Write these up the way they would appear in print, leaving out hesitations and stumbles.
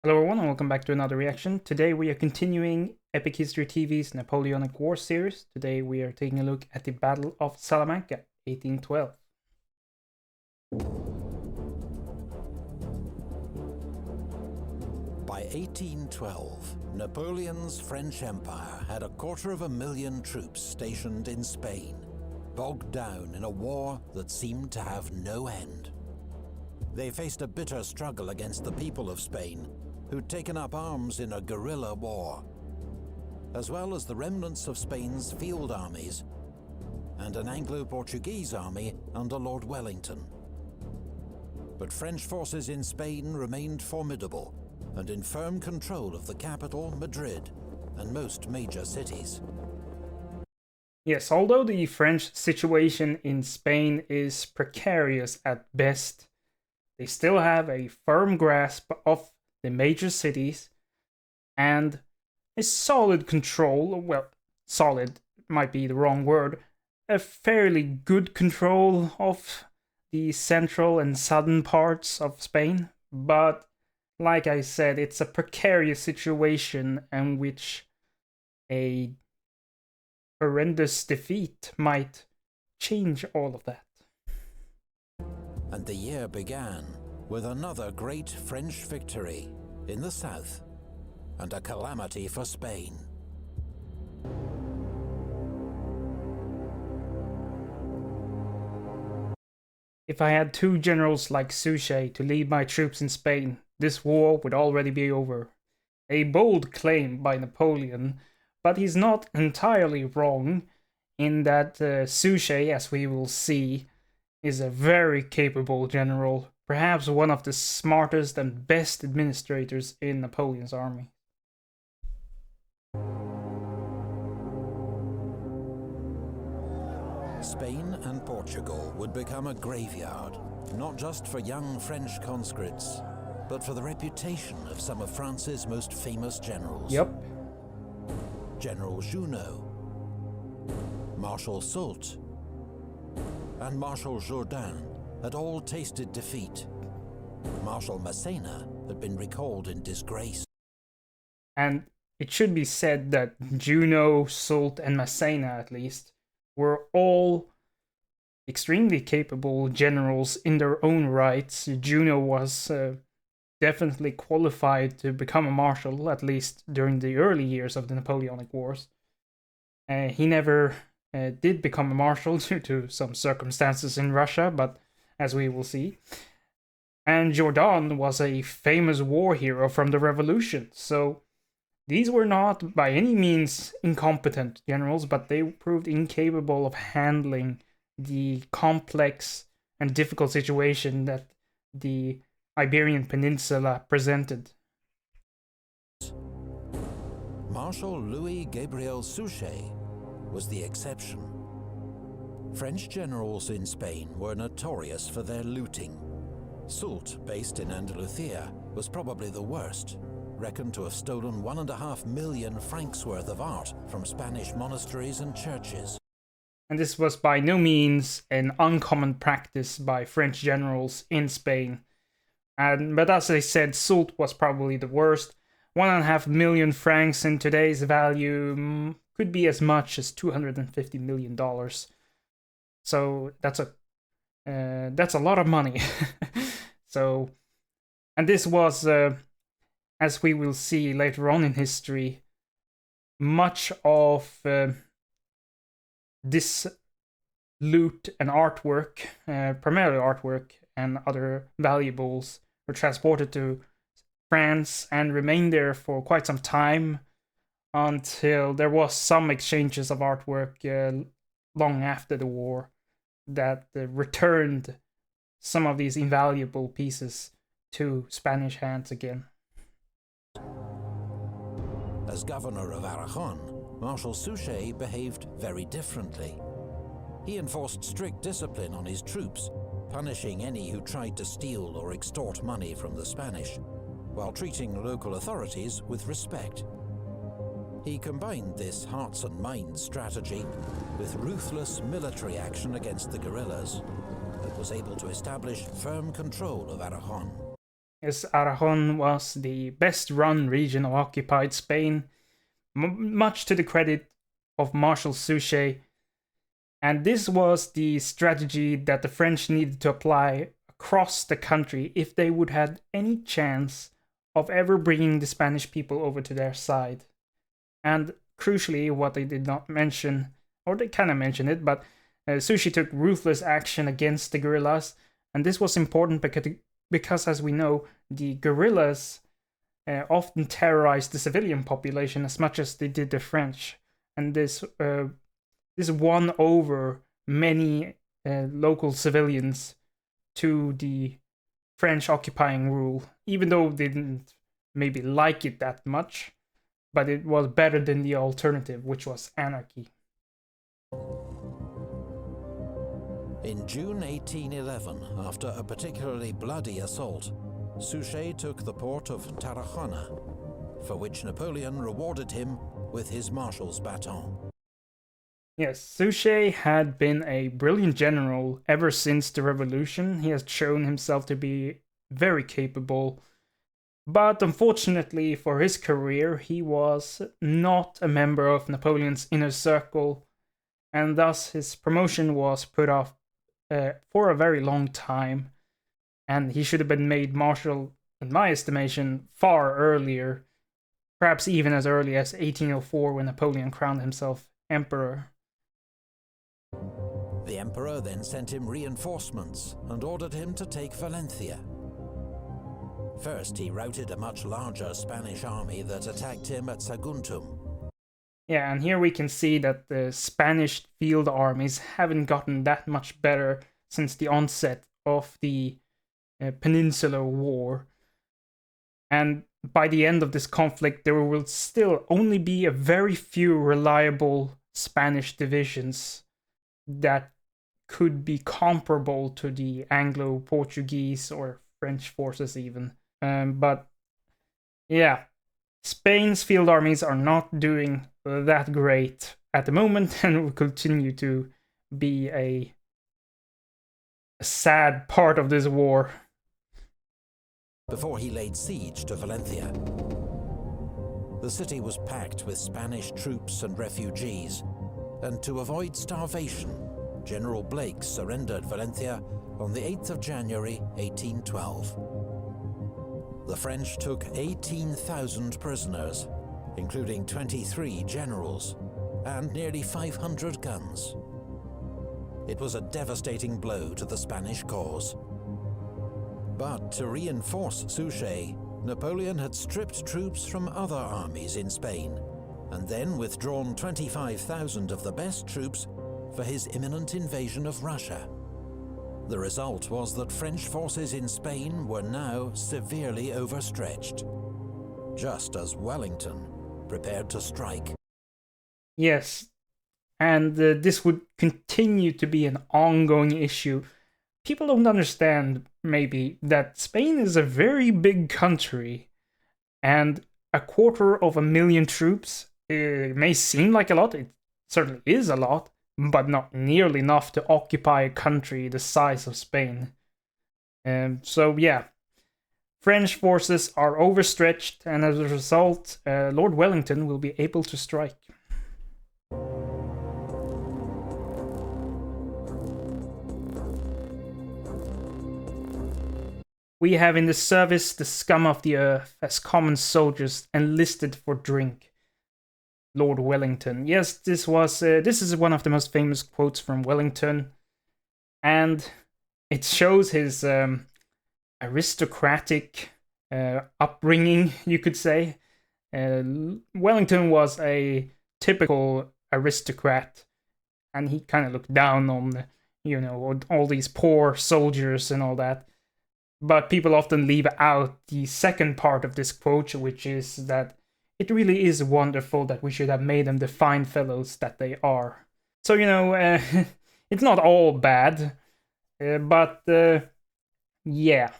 Hello everyone and welcome back to another reaction. Today we are continuing Epic History TV's Napoleonic Wars series. Today we are taking a look at the Battle of Salamanca, 1812. By 1812, Napoleon's French Empire had 250,000 troops stationed in Spain, bogged down in a war that seemed to have no end. They faced a bitter struggle against the people of Spain, who'd taken up arms in a guerrilla war, as well as the remnants of Spain's field armies and an Anglo-Portuguese army under Lord Wellington. But French forces in Spain remained formidable and in firm control of the capital, Madrid, and most major cities. Yes, although the French situation in Spain is precarious at best, they still have a firm grasp of the major cities and a solid control, well, solid might be the wrong word, a fairly good control of the central and southern parts of Spain. But like I said, it's a precarious situation in which a horrendous defeat might change all of that. And the year began with another great French victory in the south, and a calamity for Spain. If I had two generals like Suchet to lead my troops in Spain, this war would already be over. A bold claim by Napoleon, but he's not entirely wrong in that Suchet, as we will see, is a very capable general, perhaps one of the smartest and best administrators in Napoleon's army. Spain and Portugal would become a graveyard, not just for young French conscripts, but for the reputation of some of France's most famous generals. Yep. General Junot, Marshal Soult, and Marshal Jourdan had all tasted defeat. Marshal Massena had been recalled in disgrace. And it should be said that Junot, Soult, and Massena, at least, were all extremely capable generals in their own rights. Junot was definitely qualified to become a marshal, at least during the early years of the Napoleonic Wars. He never did become a marshal due to some circumstances in Russia, but as we will see. And Jourdan was a famous war hero from the Revolution, so these were not by any means incompetent generals, but they proved incapable of handling the complex and difficult situation that the Iberian Peninsula presented. Marshal Louis Gabriel Suchet was the exception. French generals in Spain were notorious for their looting. Soult, based in Andalusia, was probably the worst, reckoned to have stolen 1.5 million francs worth of art from Spanish monasteries and churches. And this was by no means an uncommon practice by French generals in Spain. But as I said, Soult was probably the worst. 1.5 million francs in today's value could be as much as $250 million. So that's a lot of money. So, and this was, as we will see later on in history, much of this loot and artwork, primarily artwork and other valuables, were transported to France and remained there for quite some time until there was some exchanges of artwork long after the war that returned some of these invaluable pieces to Spanish hands again. As governor of Aragon, Marshal Suchet behaved very differently. He enforced strict discipline on his troops, punishing any who tried to steal or extort money from the Spanish, while treating local authorities with respect. He combined this hearts and minds strategy with ruthless military action against the guerrillas that was able to establish firm control of Aragon. as Aragon was the best run region of occupied Spain, much to the credit of Marshal Suchet. And this was the strategy that the French needed to apply across the country if they would have any chance of ever bringing the Spanish people over to their side. And crucially, what they did not mention, or they kind of mentioned it, but Suchet took ruthless action against the guerrillas, and this was important because as we know, the guerrillas often terrorized the civilian population as much as they did the French, and this won over many local civilians to the French occupying rule, even though they didn't maybe like it that much, but it was better than the alternative, which was anarchy. In June 1811, after a particularly bloody assault, Suchet took the port of Tarragona, for which Napoleon rewarded him with his marshal's baton. Yes, Suchet had been a brilliant general ever since the revolution. He has shown himself to be very capable, but unfortunately for his career, he was not a member of Napoleon's inner circle, and thus his promotion was put off for a very long time, and he should have been made Marshal, in my estimation, far earlier, perhaps even as early as 1804 when Napoleon crowned himself emperor. The emperor then sent him reinforcements and ordered him to take Valencia. First, he routed a much larger Spanish army that attacked him at Saguntum. Yeah, and here we can see that the Spanish field armies haven't gotten that much better since the onset of the Peninsular War. And by the end of this conflict, there will still only be a very few reliable Spanish divisions that could be comparable to the Anglo-Portuguese or French forces even. But yeah, Spain's field armies are not doing that great at the moment and will continue to be a sad part of this war. Before he laid siege to Valencia, the city was packed with Spanish troops and refugees, and to avoid starvation, General Blake surrendered Valencia on the 8th of January 1812. The French took 18,000 prisoners, including 23 generals, and nearly 500 guns. It was a devastating blow to the Spanish cause. But to reinforce Suchet, Napoleon had stripped troops from other armies in Spain, and then withdrawn 25,000 of the best troops for his imminent invasion of Russia. The result was that French forces in Spain were now severely overstretched, just as Wellington prepared to strike. Yes, and this would continue to be an ongoing issue. People don't understand, maybe, that Spain is a very big country, and 250,000 troops, it may seem like a lot, it certainly is a lot, but not nearly enough to occupy a country the size of Spain. So yeah, French forces are overstretched, and as a result, Lord Wellington will be able to strike. We have in the service the scum of the earth as common soldiers enlisted for drink. Lord Wellington. Yes, this is one of the most famous quotes from Wellington, and it shows his aristocratic upbringing, you could say. Wellington was a typical aristocrat, and he kind of looked down on, all these poor soldiers and all that. But people often leave out the second part of this quote, which is that it really is wonderful that we should have made them the fine fellows that they are. So, it's not all bad, but yeah,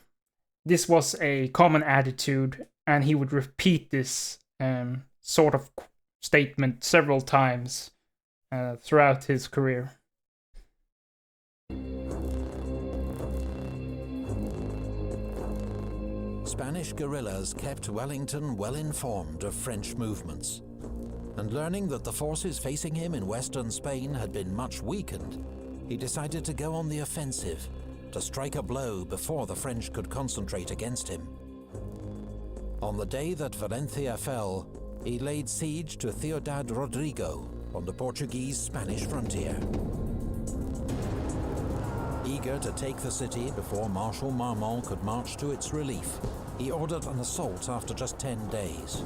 this was a common attitude, and he would repeat this sort of statement several times throughout his career. Spanish guerrillas kept Wellington well informed of French movements, and learning that the forces facing him in western Spain had been much weakened, he decided to go on the offensive, to strike a blow before the French could concentrate against him. On the day that Valencia fell, he laid siege to Ciudad Rodrigo on the Portuguese-Spanish frontier. Eager to take the city before Marshal Marmont could march to its relief, he ordered an assault after just 10 days.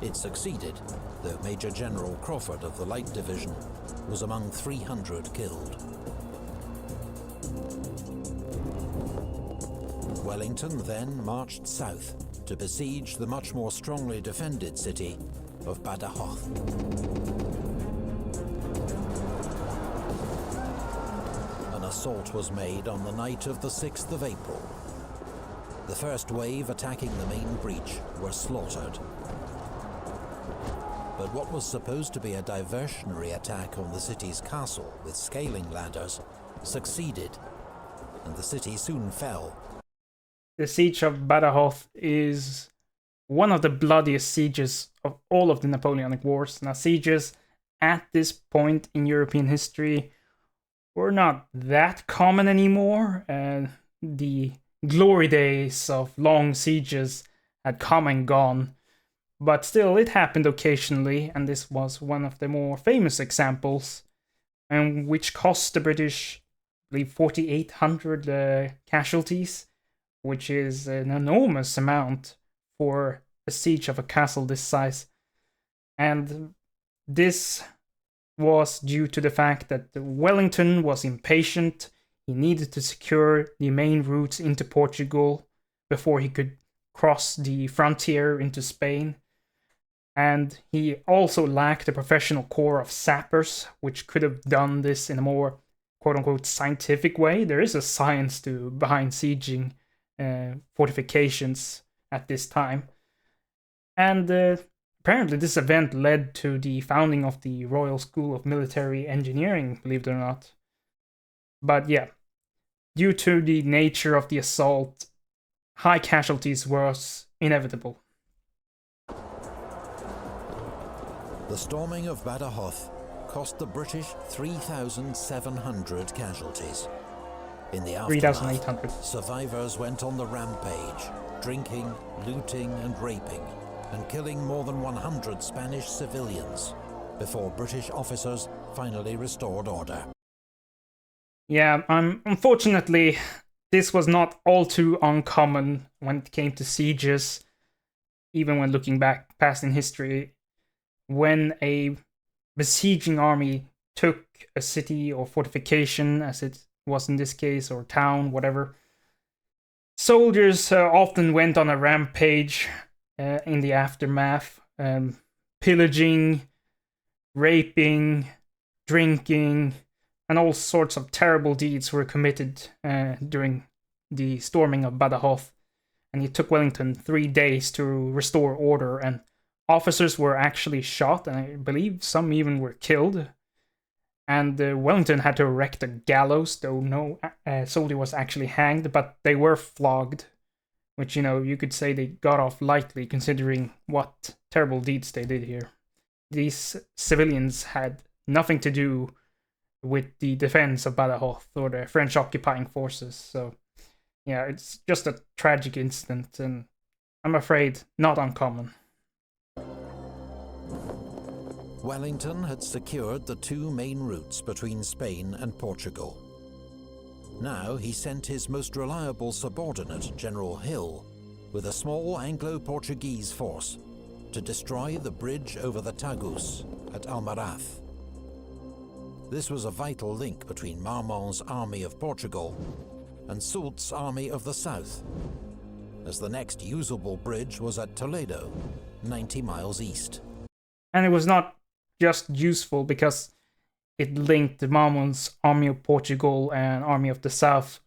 It succeeded, though Major General Crawford of the Light Division was among 300 killed. Wellington then marched south to besiege the much more strongly defended city of Badajoz. An assault was made on the night of the 6th of April. The first wave attacking the main breach were slaughtered. But what was supposed to be a diversionary attack on the city's castle with scaling ladders succeeded, and the city soon fell. The siege of Badajoz is one of the bloodiest sieges of all of the Napoleonic Wars. Now, sieges at this point in European history were not that common anymore, and the glory days of long sieges had come and gone. But still, it happened occasionally, and this was one of the more famous examples, and which cost the British, I believe, 4,800 casualties, which is an enormous amount for a siege of a castle this size. And this was due to the fact that Wellington was impatient. He needed to secure the main routes into Portugal before he could cross the frontier into Spain. And he also lacked a professional corps of sappers, which could have done this in a more quote-unquote scientific way. There is a science behind sieging fortifications at this time. And apparently this event led to the founding of the Royal School of Military Engineering, believe it or not. But yeah, due to the nature of the assault, high casualties was inevitable. The storming of Badajoz cost the British 3,700 casualties. In the aftermath, survivors went on the rampage, drinking, looting and raping, and killing more than 100 Spanish civilians, before British officers finally restored order. Yeah, unfortunately, this was not all too uncommon when it came to sieges, even when looking back past in history. When a besieging army took a city or fortification, as it was in this case, or town, whatever, soldiers often went on a rampage in the aftermath, pillaging, raping, drinking, and all sorts of terrible deeds were committed during the storming of Badajoz. And it took Wellington 3 days to restore order, and officers were actually shot, and I believe some even were killed. And Wellington had to erect a gallows, though no soldier was actually hanged, but they were flogged. Which, you could say they got off lightly, considering what terrible deeds they did here. These civilians had nothing to do with the defense of Badajoz or the French occupying forces. So, yeah, it's just a tragic incident, and I'm afraid not uncommon. Wellington had secured the two main routes between Spain and Portugal. Now he sent his most reliable subordinate, General Hill, with a small Anglo-Portuguese force to destroy the bridge over the Tagus at Almaraz. This was a vital link between Marmont's army of Portugal and Soult's army of the south, as the next usable bridge was at Toledo, 90 miles east. And it was not just useful because it linked the Marmont's army of Portugal and army of the south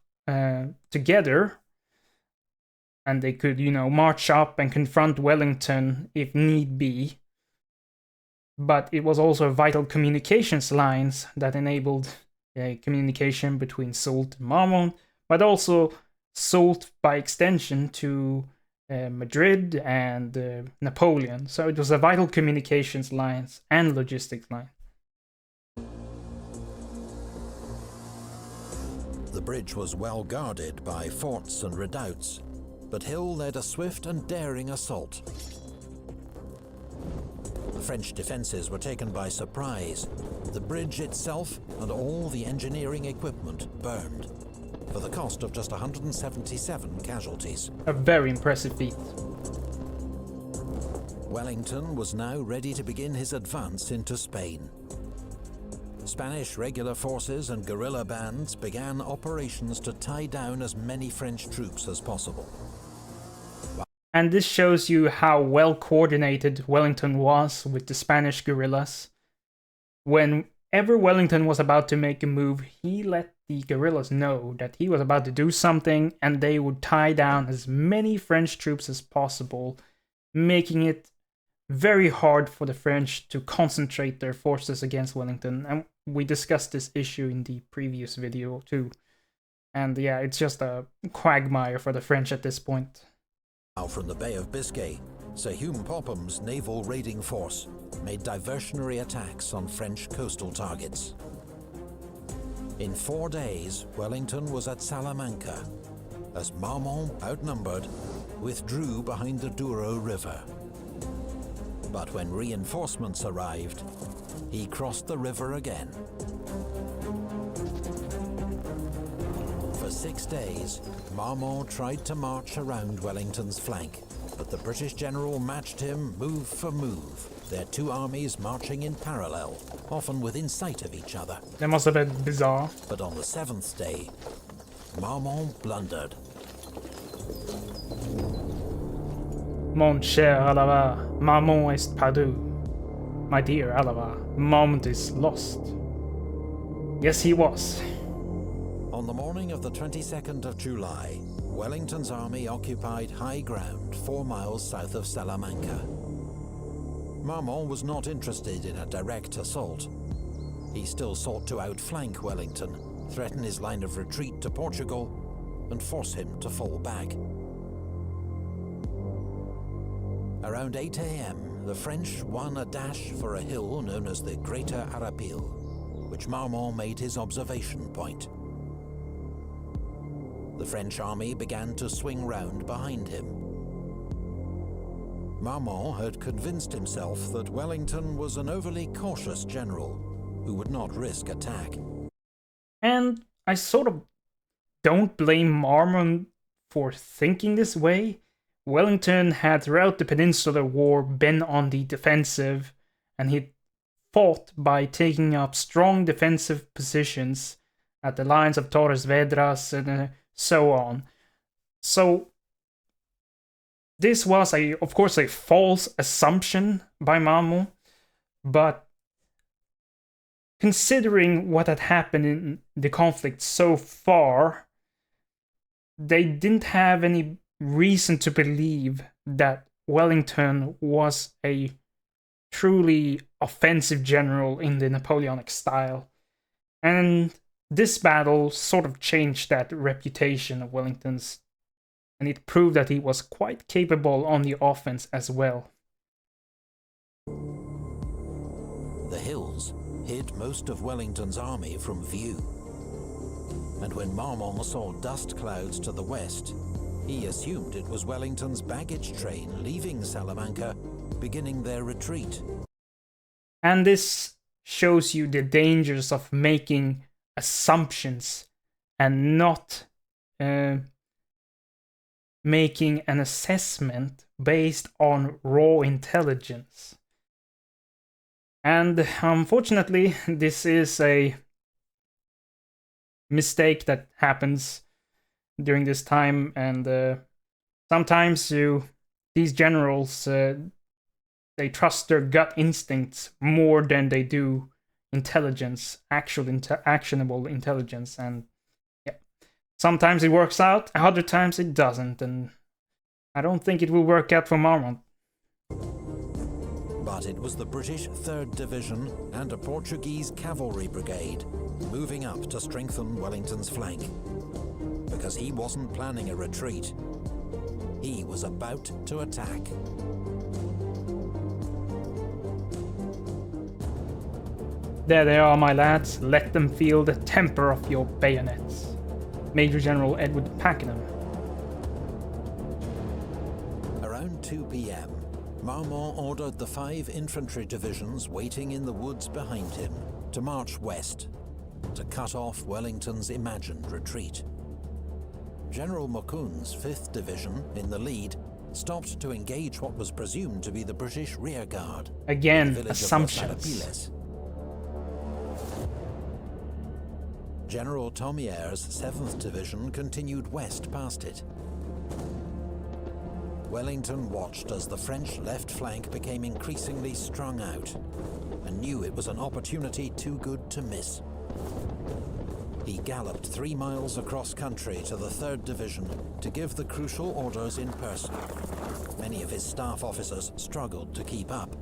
together, and they could, march up and confront Wellington if need be. But it was also vital communications lines that enabled communication between Soult and Marmont, but also Soult by extension to Madrid and Napoleon. So it was a vital communications lines and logistics line. The bridge was well guarded by forts and redoubts, but Hill led a swift and daring assault. The French defences were taken by surprise. The bridge itself and all the engineering equipment burned, for the cost of just 177 casualties. A very impressive feat. Wellington was now ready to begin his advance into Spain. Spanish regular forces and guerrilla bands began operations to tie down as many French troops as possible. And this shows you how well coordinated Wellington was with the Spanish guerrillas. Whenever Wellington was about to make a move, he let the guerrillas know that he was about to do something, and they would tie down as many French troops as possible, making it very hard for the French to concentrate their forces against Wellington. And we discussed this issue in the previous video too. And yeah, it's just a quagmire for the French at this point. Now from the Bay of Biscay, Sir Hume Popham's naval raiding force made diversionary attacks on French coastal targets. In 4 days, Wellington was at Salamanca, as Marmont, outnumbered, withdrew behind the Douro River. But when reinforcements arrived, he crossed the river again. For 6 days, Marmont tried to march around Wellington's flank, but the British general matched him move for move, their two armies marching in parallel, often within sight of each other. That must have been bizarre. But on the 7th day, Marmont blundered. Mon cher Alava, Marmont est perdu. My dear Alava, Marmont is lost. Yes, he was. On the morning of the 22nd of July, Wellington's army occupied high ground 4 miles south of Salamanca. Marmont was not interested in a direct assault. He still sought to outflank Wellington, threaten his line of retreat to Portugal, and force him to fall back. Around 8 a.m., the French won a dash for a hill known as the Greater Arapil, which Marmont made his observation point. The French army began to swing round behind him. Marmont had convinced himself that Wellington was an overly cautious general who would not risk attack. And I sort of don't blame Marmont for thinking this way. Wellington had throughout the Peninsular War been on the defensive, and he fought by taking up strong defensive positions at the lines of Torres Vedras and so on. So this was, of course, a false assumption by Marmont, but considering what had happened in the conflict so far, they didn't have any reason to believe that Wellington was a truly offensive general in the Napoleonic style. And this battle sort of changed that reputation of Wellington's, and it proved that he was quite capable on the offense as well. The hills hid most of Wellington's army from view, and when Marmont saw dust clouds to the west, he assumed it was Wellington's baggage train leaving Salamanca, beginning their retreat. And this shows you the dangers of making assumptions and not making an assessment based on raw intelligence. And unfortunately, this is a mistake that happens during this time, and sometimes these generals they trust their gut instincts more than they do intelligence, actionable intelligence, and yeah, sometimes it works out, other times it doesn't, and I don't think it will work out for Marmont. But it was the British 3rd Division and a Portuguese cavalry brigade moving up to strengthen Wellington's flank. because he wasn't planning a retreat. He was about to attack. There they are, my lads. Let them feel the temper of your bayonets. Major General Edward Pakenham. Around 2 p.m., Marmont ordered the 5 infantry divisions waiting in the woods behind him to march west, to cut off Wellington's imagined retreat. General Moukoun's 5th Division, in the lead, stopped to engage what was presumed to be the British rearguard. Again, assumptions. General Thomier's 7th Division continued west past it. Wellington watched as the French left flank became increasingly strung out and knew it was an opportunity too good to miss. He galloped 3 miles across country to the 3rd Division to give the crucial orders in person. Many of his staff officers struggled to keep up.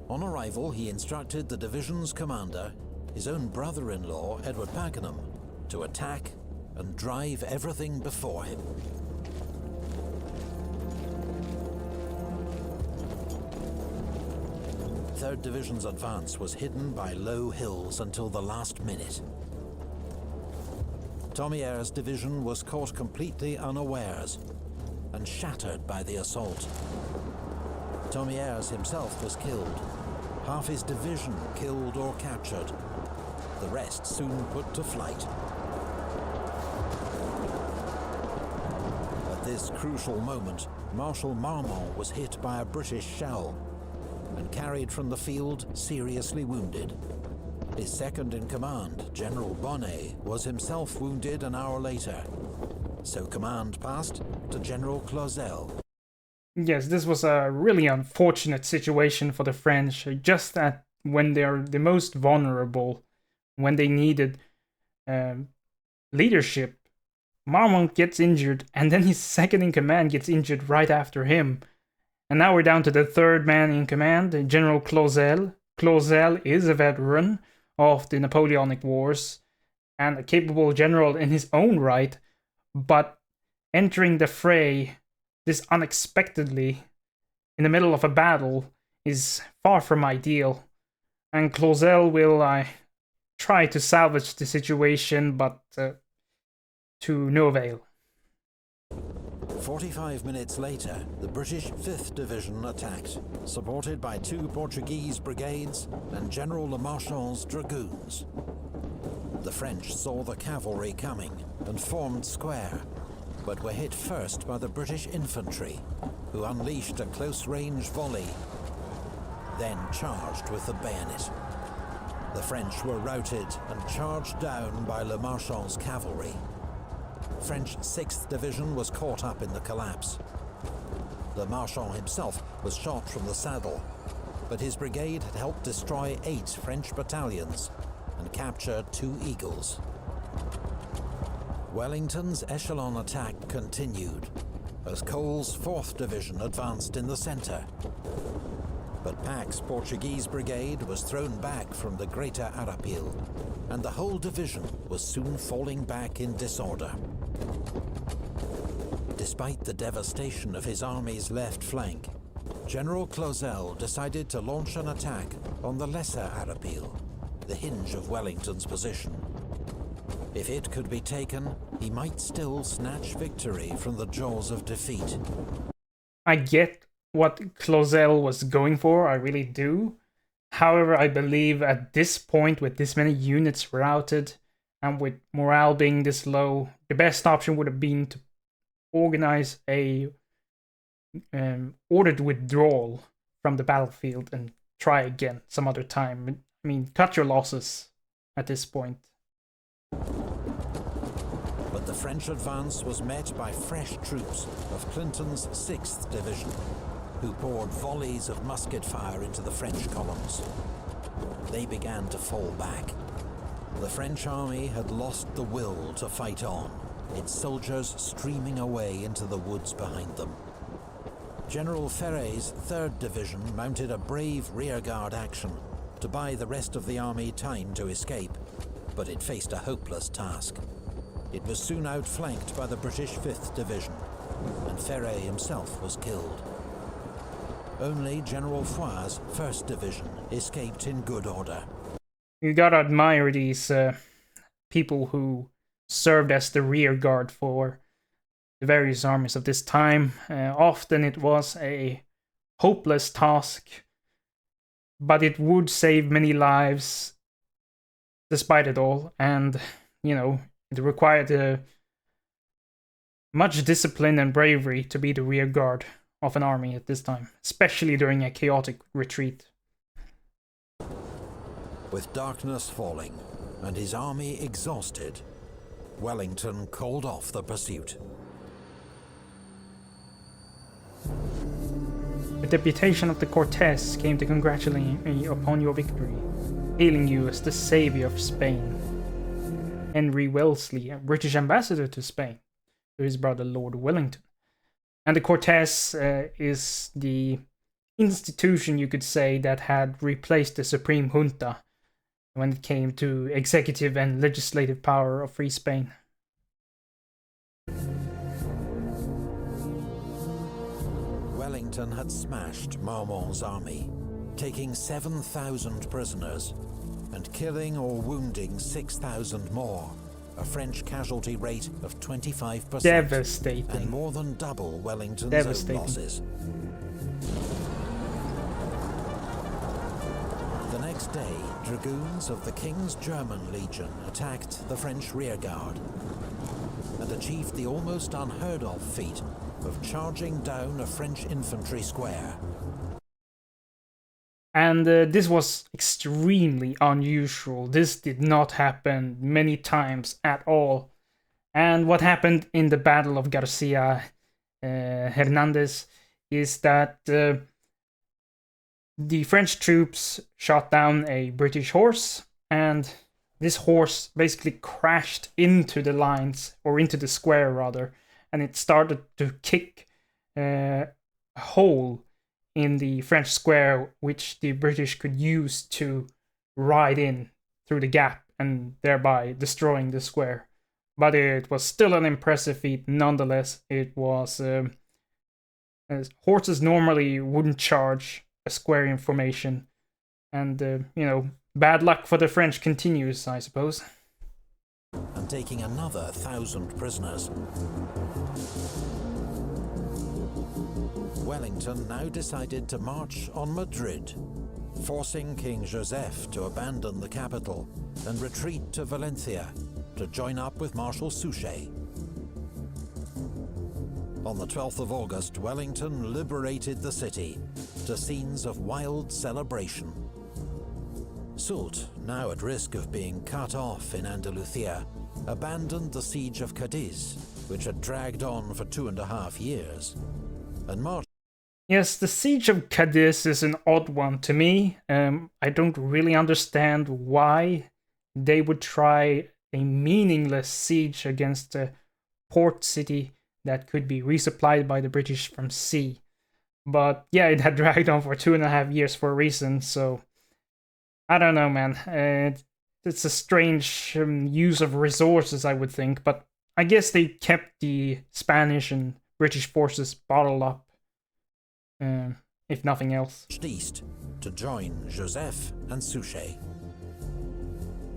On arrival, he instructed the division's commander, his own brother-in-law, Edward Pakenham, to attack and drive everything before him. Third Division's advance was hidden by low hills until the last minute. Thomier's division was caught completely unawares and shattered by the assault. Thomier's himself was killed, half his division killed or captured, the rest soon put to flight. At this crucial moment, Marshal Marmont was hit by a British shell and carried from the field seriously wounded. His second-in-command, General Bonnet, was himself wounded an hour later, so command passed to General Clausel. Yes, this was a really unfortunate situation for the French, just that when they are the most vulnerable, when they needed leadership, Marmont gets injured, and then his second-in-command gets injured right after him. And now we're down to the third man in command, General Clausel. Clausel is a veteran of the Napoleonic Wars and a capable general in his own right, but entering the fray this unexpectedly in the middle of a battle is far from ideal. And Clausel will try to salvage the situation, but to no avail. 45 minutes later, the British 5th Division attacked, supported by 2 Portuguese brigades and General Le Marchand's dragoons. The French saw the cavalry coming and formed square, but were hit first by the British infantry, who unleashed a close-range volley, then charged with the bayonet. The French were routed and charged down by Le Marchand's cavalry. French 6th Division was caught up in the collapse. Le Marchand himself was shot from the saddle, but his brigade had helped destroy 8 French battalions and capture 2 Eagles. Wellington's echelon attack continued as Cole's 4th Division advanced in the center. But Pack's Portuguese brigade was thrown back from the Greater Arapil, and the whole division was soon falling back in disorder. Despite the devastation of his army's left flank, General Clausel decided to launch an attack on the Lesser Arapil, the hinge of Wellington's position. If it could be taken, he might still snatch victory from the jaws of defeat. I get what Clausel was going for, I really do. However, I believe at this point, with this many units routed, and with morale being this low, the best option would have been to organize a ordered withdrawal from the battlefield and try again some other time. I mean, cut your losses at this point. But the French advance was met by fresh troops of Clinton's 6th Division, who poured volleys of musket fire into the French columns. They began to fall back. The French army had lost the will to fight on, its soldiers streaming away into the woods behind them. General Ferré's 3rd Division mounted a brave rearguard action to buy the rest of the army time to escape, but it faced a hopeless task. It was soon outflanked by the British 5th Division, and Ferré himself was killed. Only General Foy's 1st Division escaped in good order. You gotta admire these people who served as the rear guard for the various armies of this time. Often it was a hopeless task, but it would save many lives despite it all, and, you know, it required much discipline and bravery to be the rear guard of an army at this time, especially during a chaotic retreat. With darkness falling and his army exhausted, Wellington called off the pursuit. A deputation of the Cortes came to congratulate me upon your victory, hailing you as the savior of Spain. Henry Wellesley, a British ambassador to Spain, to his brother Lord Wellington. And the Cortes is the institution, you could say, that had replaced the Supreme Junta when it came to executive and legislative power of Free Spain. Wellington had smashed Marmont's army, taking 7,000 prisoners and killing or wounding 6,000 more, a French casualty rate of 25%. Devastating. And more than double Wellington's own losses. The next day, dragoons of the King's German Legion attacked the French rearguard and achieved the almost unheard of feat of charging down a French infantry square. And this was extremely unusual. This did not happen many times at all. And what happened in the Battle of Garcia Hernandez is that the French troops shot down a British horse, and this horse basically crashed into the lines, or into the square rather, and it started to kick a hole in the French square, which the British could use to ride in through the gap and thereby destroying the square. But it was still an impressive feat nonetheless. It was horses normally wouldn't charge a square in formation, and you know, bad luck for the French continues, I suppose. And taking another 1,000 prisoners. Wellington now decided to march on Madrid, forcing King Joseph to abandon the capital and retreat to Valencia to join up with Marshal Suchet. On the 12th of August, Wellington liberated the city to scenes of wild celebration. Soult, now at risk of being cut off in Andalusia, abandoned the siege of Cadiz, which had dragged on for 2.5 years, and marched. Yes, the siege of Cadiz is an odd one to me. I don't really understand why they would try a meaningless siege against a port city that could be resupplied by the British from sea. But yeah, it had dragged on for 2.5 years for a reason, so I don't know, man. It's a strange use of resources, I would think, but I guess they kept the Spanish and British forces bottled up, if nothing else. East to join Joseph and Suchet.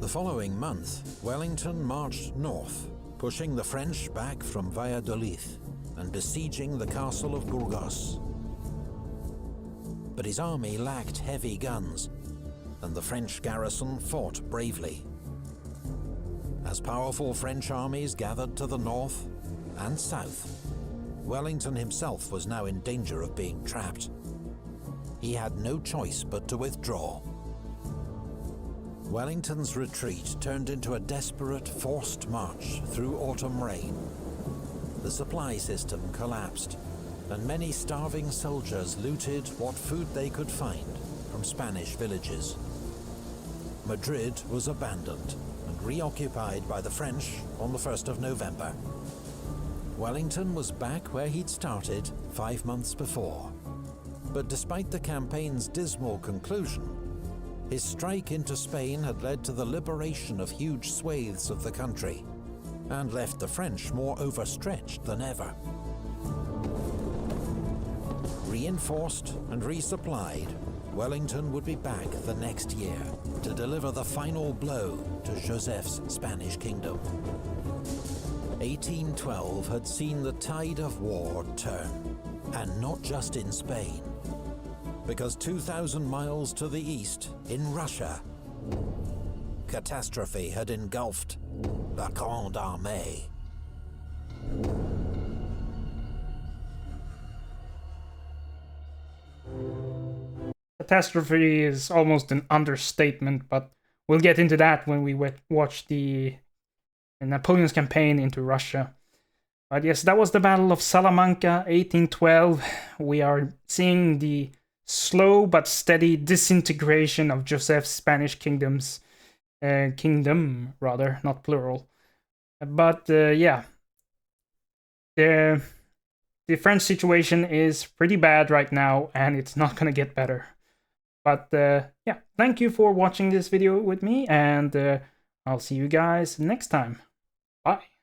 The following month, Wellington marched north, pushing the French back from Valladolid and besieging the castle of Burgos. But his army lacked heavy guns, and the French garrison fought bravely. As powerful French armies gathered to the north and south, Wellington himself was now in danger of being trapped. He had no choice but to withdraw. Wellington's retreat turned into a desperate, forced march through autumn rain. The supply system collapsed, and many starving soldiers looted what food they could find from Spanish villages. Madrid was abandoned and reoccupied by the French on the 1st of November. Wellington was back where he'd started 5 months before. But despite the campaign's dismal conclusion, his strike into Spain had led to the liberation of huge swathes of the country, and left the French more overstretched than ever. Reinforced and resupplied, Wellington would be back the next year to deliver the final blow to Joseph's Spanish kingdom. 1812 had seen the tide of war turn, and not just in Spain, because 2,000 miles to the east, in Russia, catastrophe had engulfed la Grande Armée. Catastrophe is almost an understatement, but we'll get into that when we watch the Napoleon's campaign into Russia. But yes, that was the Battle of Salamanca, 1812. We are seeing the slow but steady disintegration of Joseph's Spanish kingdom, not plural. But yeah, the French situation is pretty bad right now, and it's not gonna get better. But yeah, thank you for watching this video with me, and I'll see you guys next time. Bye.